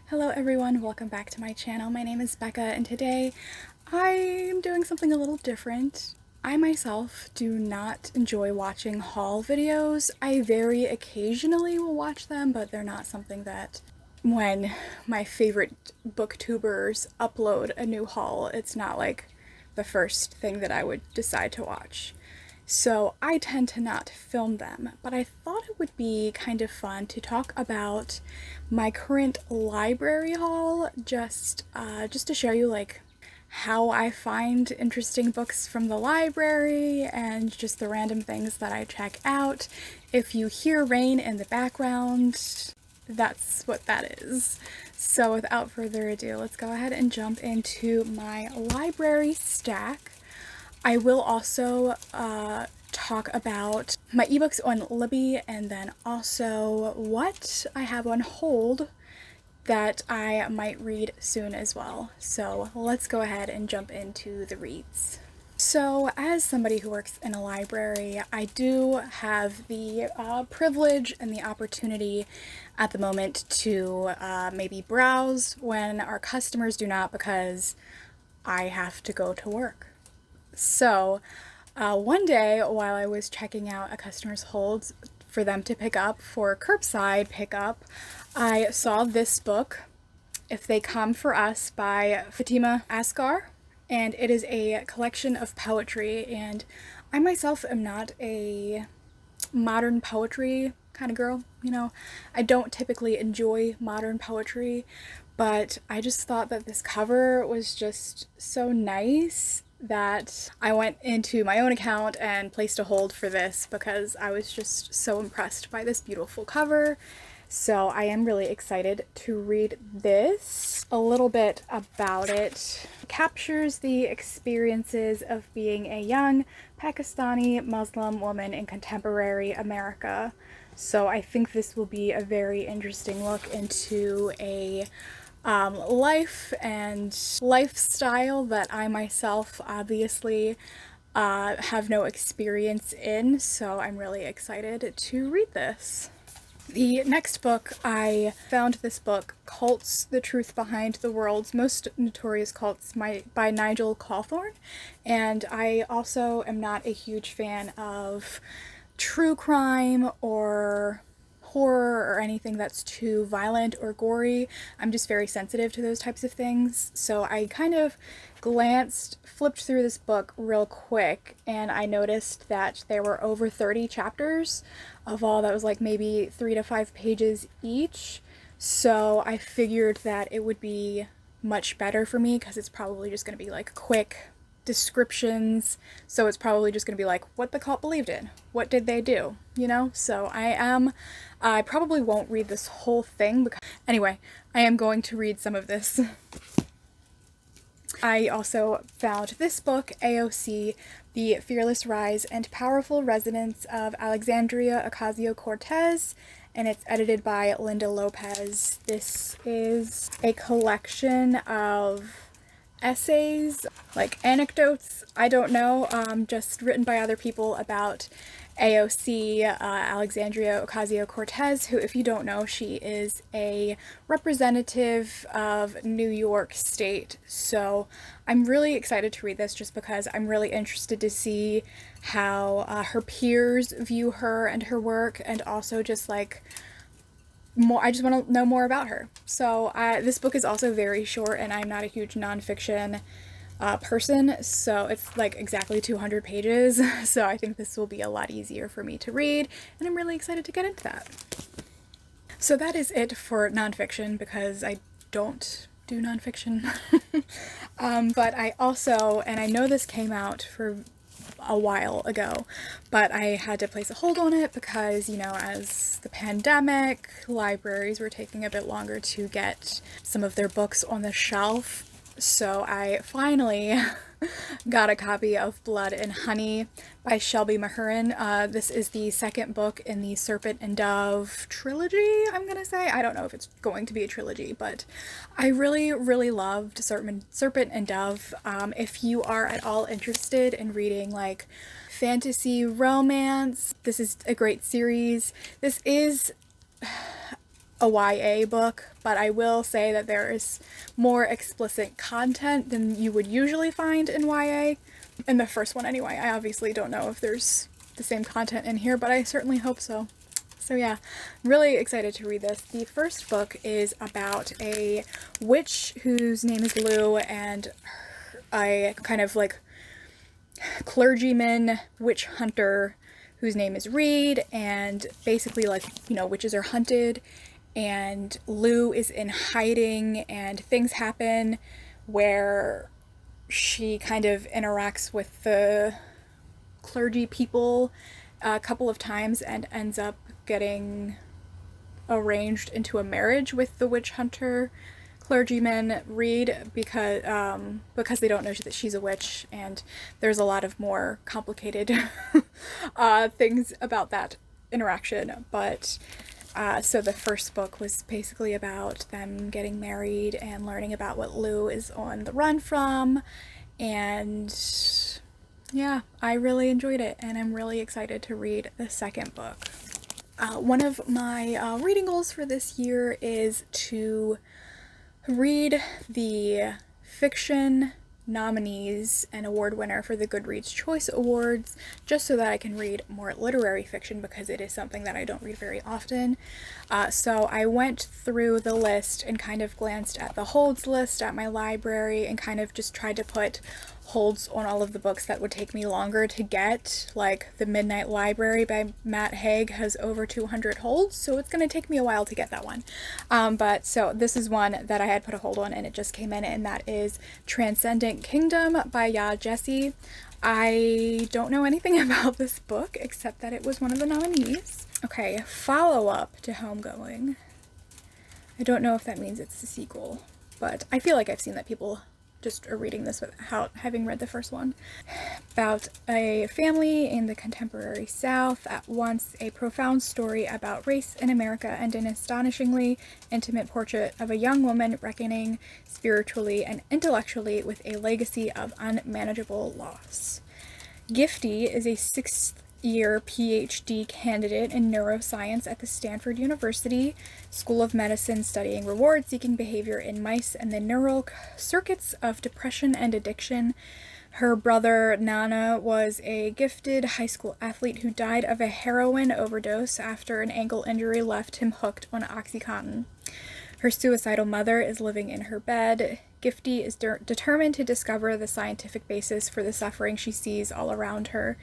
Hello everyone, welcome back to my channel. My name is Becca and today I am doing something a little different. I myself do not enjoy watching haul videos. I very occasionally will watch them, but they're not something that when my favorite booktubers upload a new haul, it's not like the first thing that I would decide to watch. So I tend to not film them, but I thought it would be kind of fun to talk about my current library haul, just to show you like how I find interesting books from the library and just the random things that I check out. If you hear rain in the background, that's what that is. So without further ado, let's go ahead and jump into my library stack. I will also talk about my ebooks on Libby and then also what I have on hold that I might read soon as well. So let's go ahead and jump into the reads. So as somebody who works in a library, I do have the privilege and the opportunity at the moment to maybe browse when our customers do not, because I have to go to work. So one day while I was checking out a customer's holds for them to pick up for curbside pickup, I saw this book, If They Come For Us by Fatima Asghar, and it is a collection of poetry, and I myself am not a modern poetry kind of girl, you know. I don't typically enjoy modern poetry, but I just thought that this cover was just so nice that I went into my own account and placed a hold for this because I was just so impressed by this beautiful cover. So I am really excited to read this. A little bit about it. It captures the experiences of being a young Pakistani Muslim woman in contemporary America. So I think this will be a very interesting look into a life and lifestyle that I myself obviously have no experience in, so I'm really excited to read this. The next book, I found this book, Cults: The Truth Behind the World's Most Notorious Cults by Nigel Cawthorne, and I also am not a huge fan of true crime or horror or anything that's too violent or gory. I'm just very sensitive to those types of things. So I kind of flipped through this book real quick, and I noticed that there were over 30 chapters of all that was like maybe 3 to 5 pages each. So I figured that it would be much better for me because it's probably just going to be like quick descriptions, so it's probably just gonna be like what the cult believed in, what did they do, you know. So I probably won't read this whole thing, because anyway, I am going to read some of this. I also found this book, AOC: The Fearless Rise and Powerful Resonance of Alexandria Ocasio-Cortez, and it's edited by Linda Lopez. This is a collection of essays, like anecdotes, I don't know, just written by other people about AOC, Alexandria Ocasio-Cortez, who, if you don't know, she is a representative of New York State. So I'm really excited to read this just because I'm really interested to see how her peers view her and her work, and also just like more, I just want to know more about her. So this book is also very short, and I'm not a huge nonfiction person, so it's like exactly 200 pages, so I think this will be a lot easier for me to read, and I'm really excited to get into that. So that is it for nonfiction, because I don't do nonfiction. But I also, and I know this came out for a while ago, but I had to place a hold on it because, you know, as the pandemic, libraries were taking a bit longer to get some of their books on the shelf. So I finally got a copy of Blood and Honey by Shelby Mahurin. This is the second book in the Serpent and Dove trilogy, I'm gonna say. I don't know if it's going to be a trilogy, but I really, really loved Serpent and Dove. If you are at all interested in reading like fantasy romance, this is a great series. This is a YA book, but I will say that there is more explicit content than you would usually find in YA. In the first one anyway. I obviously don't know if there's the same content in here, but I certainly hope so. So yeah, really excited to read this. The first book is about a witch whose name is Lou, and a kind of like clergyman witch hunter whose name is Reed, and basically, like, you know, witches are hunted, and Lou is in hiding, and things happen where she kind of interacts with the clergy people a couple of times and ends up getting arranged into a marriage with the witch hunter clergyman Reed, because they don't know that she's a witch, and there's a lot of more complicated things about that interaction. But so the first book was basically about them getting married and learning about what Lou is on the run from, and yeah, I really enjoyed it, and I'm really excited to read the second book. One of my reading goals for this year is to read the fiction nominees and award winner for the Goodreads Choice Awards, just so that I can read more literary fiction, because it is something that I don't read very often. So I went through the list and kind of glanced at the holds list at my library and kind of just tried to put holds on all of the books that would take me longer to get. Like The Midnight Library by Matt Haig has over 200 holds, so it's going to take me a while to get that one. But so this is one that I had put a hold on, and it just came in, and that is Transcendent Kingdom by Ya Jesse. I don't know anything about this book except that it was one of the nominees. Okay, follow-up to Homegoing. I don't know if that means it's a sequel, but I feel like I've seen that people just are reading this without having read the first one. About a family in the contemporary South, at once a profound story about race in America and an astonishingly intimate portrait of a young woman reckoning spiritually and intellectually with a legacy of unmanageable loss. Gifty is a sixth-year PhD candidate in neuroscience at the Stanford University School of Medicine, studying reward-seeking behavior in mice and the neural circuits of depression and addiction. Her brother, Nana, was a gifted high school athlete who died of a heroin overdose after an ankle injury left him hooked on OxyContin. Her suicidal mother is living in her bed. Gifty is determined to discover the scientific basis for the suffering she sees all around her,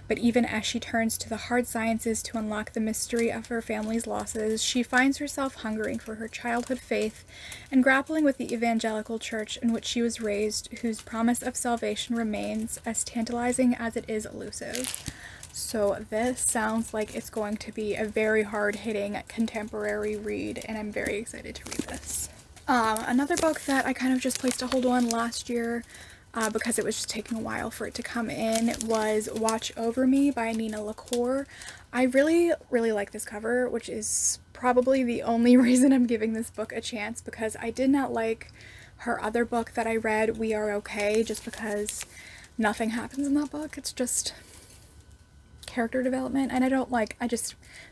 but even as she turns to the hard sciences to unlock the mystery of her family's losses, she finds herself hungering for her childhood faith and grappling with the evangelical church in which she was raised, whose promise of salvation remains as tantalizing as it is elusive. So this sounds like it's going to be a very hard-hitting contemporary read, and I'm very excited to read this. Another book that I kind of just placed a hold on last year because it was just taking a while for it to come in was Watch Over Me by Nina LaCour. I really, really like this cover, which is probably the only reason I'm giving this book a chance, because I did not like her other book that I read, We Are Okay, just because nothing happens in that book. It's just character development, and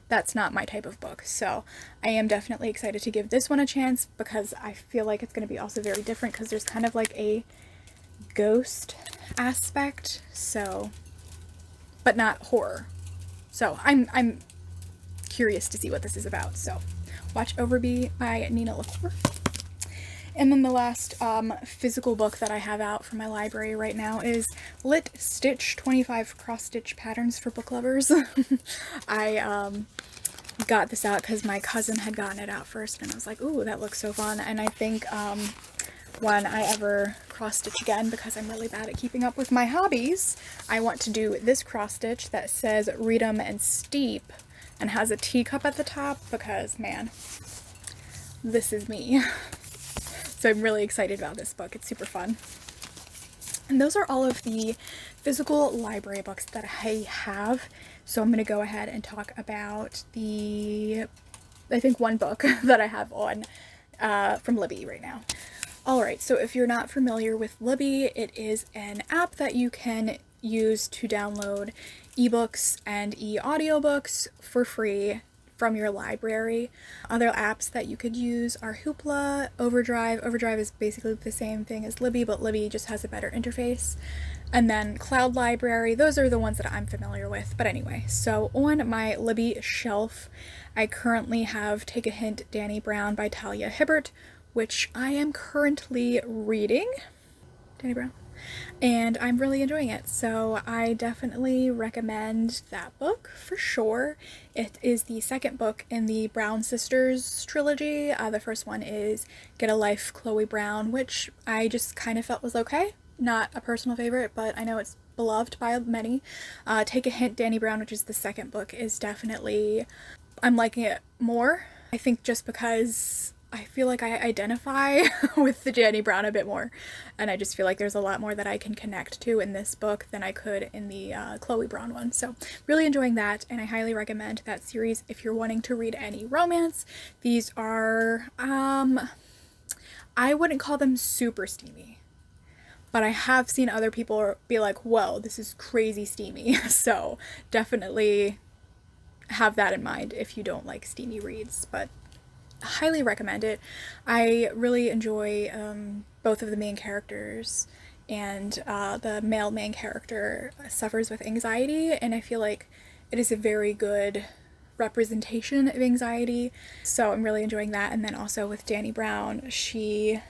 that's not my type of book. So I am definitely excited to give this one a chance, because I feel like it's going to be also very different, because there's kind of like a ghost aspect, so, but not horror. So I'm curious to see what this is about. So Watch Over Me by Nina LaCour. And then the last physical book that I have out from my library right now is Lit Stitch 25 Cross-Stitch Patterns for Book Lovers. I got this out because my cousin had gotten it out first, and I was like, ooh, that looks so fun. And I think when I ever cross-stitch again, because I'm really bad at keeping up with my hobbies, I want to do this cross-stitch that says Read 'em and Steep and has a teacup at the top, because, man, this is me. So I'm really excited about this book. It's super fun. And those are all of the physical library books that I have. So I'm going to go ahead and talk about I think one book that I have on from Libby right now. Alright, so if you're not familiar with Libby, it is an app that you can use to download ebooks and e-audiobooks for free from your library. Other apps that you could use are Hoopla, Overdrive. Overdrive is basically the same thing as Libby, but Libby just has a better interface. And then Cloud Library. Those are the ones that I'm familiar with. But anyway, so on my Libby shelf, I currently have Take a Hint, Dani Brown by Talia Hibbert, which I am currently reading. Dani Brown. And I'm really enjoying it, so I definitely recommend that book for sure. It is the second book in the Brown Sisters trilogy. The first one is Get a Life, Chloe Brown, which I just kind of felt was okay. Not a personal favorite, but I know it's beloved by many. Take a Hint, Dani Brown, which is the second book, is definitely, I'm liking it more. I think just because I feel like I identify with the Dani Brown a bit more, and I just feel like there's a lot more that I can connect to in this book than I could in the Chloe Brown one. So really enjoying that, and I highly recommend that series if you're wanting to read any romance. These are, I wouldn't call them super steamy, but I have seen other people be like, whoa, this is crazy steamy. So definitely have that in mind if you don't like steamy reads, but highly recommend it. I really enjoy both of the main characters, and the male main character suffers with anxiety, and I feel like it is a very good representation of anxiety, so I'm really enjoying that. And then also with Dani Brown, she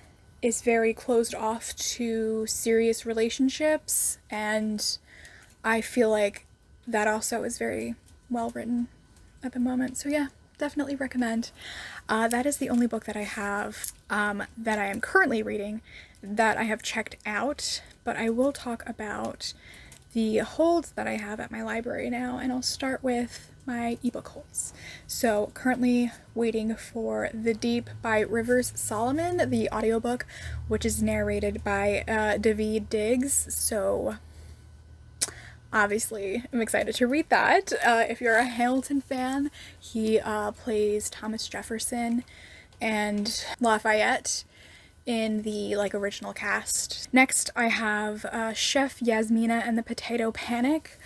is very closed off to serious relationships, and I feel like that also is very well written at the moment. So yeah, definitely recommend. That is the only book that I have that I am currently reading that I have checked out, but I will talk about the holds that I have at my library now, and I'll start with my ebook holds. So currently waiting for The Deep by Rivers Solomon, the audiobook, which is narrated by David Diggs. So obviously I'm excited to read that. If you're a Hamilton fan, he plays Thomas Jefferson and Lafayette in the original cast. Next I have Chef Yasmina and the Potato Panic,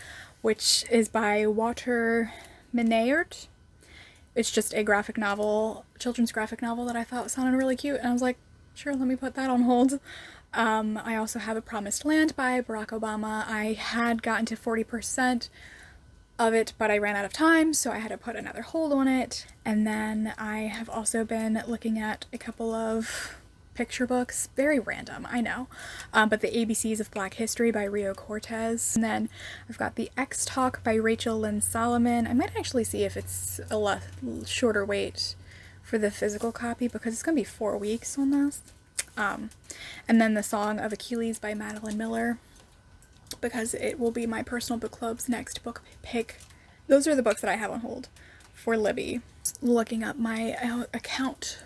which is by Walter Minaert. It's just a graphic novel, children's graphic novel that I thought sounded really cute, and I was like, sure, let me put that on hold. I also have A Promised Land by Barack Obama. I had gotten to 40% of it, but I ran out of time, so I had to put another hold on it. And then I have also been looking at a couple of picture books, very random, I know, but the ABCs of Black History by Rio Cortez. And then I've got The X Talk by Rachel Lynn Solomon. I might actually see if it's a shorter wait for the physical copy, because it's gonna be 4 weeks on this. And then The Song of Achilles by Madeline Miller, because it will be my personal book club's next book pick. Those are the books that I have on hold for Libby. Looking up my account,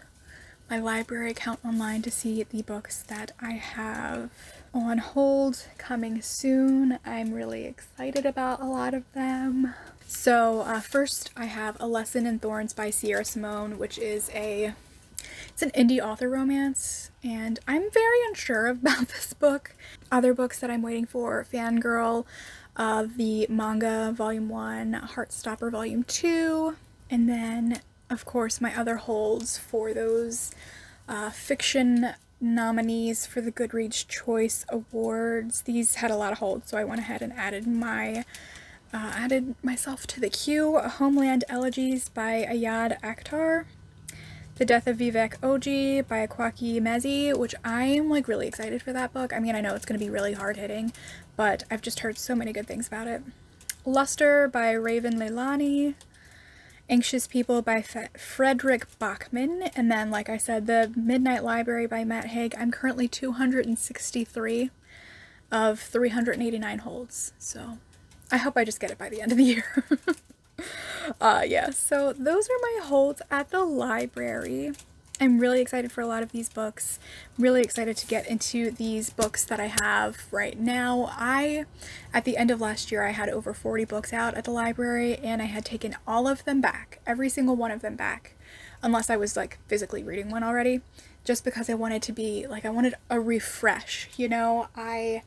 my library account online to see the books that I have on hold coming soon. I'm really excited about a lot of them. So first I have A Lesson in Thorns by Sierra Simone, which is it's an indie author romance, and I'm very unsure about this book. Other books that I'm waiting for: Fangirl, the manga Volume 1, Heartstopper Volume 2, and then of course my other holds for those fiction nominees for the Goodreads Choice Awards. These had a lot of holds, so I went ahead and added myself to the queue. Homeland Elegies by Ayad Akhtar, The Death of Vivek Oji by Kwaki Mezi, which I'm really excited for that book. I mean, I know it's going to be really hard-hitting, but I've just heard so many good things about it. Luster by Raven Leilani, Anxious People by Frederick Bachman, and then, like I said, The Midnight Library by Matt Haig. I'm currently 263 of 389 holds, so I hope I just get it by the end of the year. Yeah, so those are my holds at the library. I'm really excited for a lot of these books. I'm really excited to get into these books that I have right now. At the end of last year, I had over 40 books out at the library, and I had taken all of them back, every single one of them back, unless I was physically reading one already, just because I wanted to be I wanted a refresh, I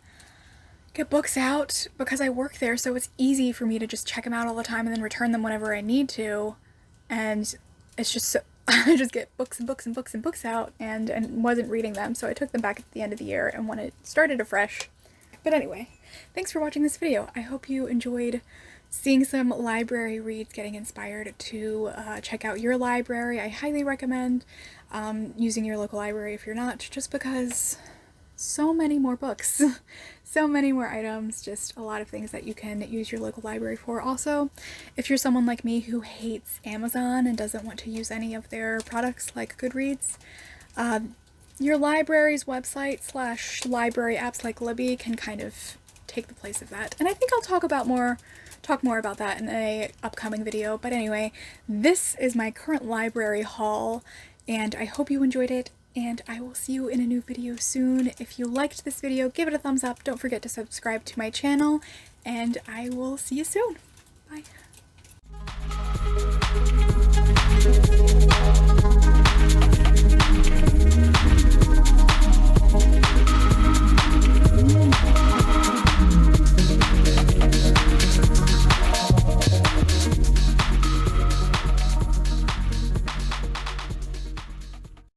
get books out because I work there, so it's easy for me to just check them out all the time and then return them whenever I need to. and it's just so I just get books and books and books and books out and wasn't reading them, so I took them back at the end of the year and when it started afresh. But anyway, thanks for watching this video. I hope you enjoyed seeing some library reads, getting inspired to check out your library. I highly recommend using your local library if you're not, just because so many more books, so many more items, just a lot of things that you can use your local library for. Also, if you're someone like me who hates Amazon and doesn't want to use any of their products like Goodreads, your library's website / library apps like Libby can kind of take the place of that. And I think I'll talk more about that in a upcoming video. But anyway, this is my current library haul, and I hope you enjoyed it, and I will see you in a new video soon. If you liked this video, give it a thumbs up. Don't forget to subscribe to my channel, and I will see you soon. Bye.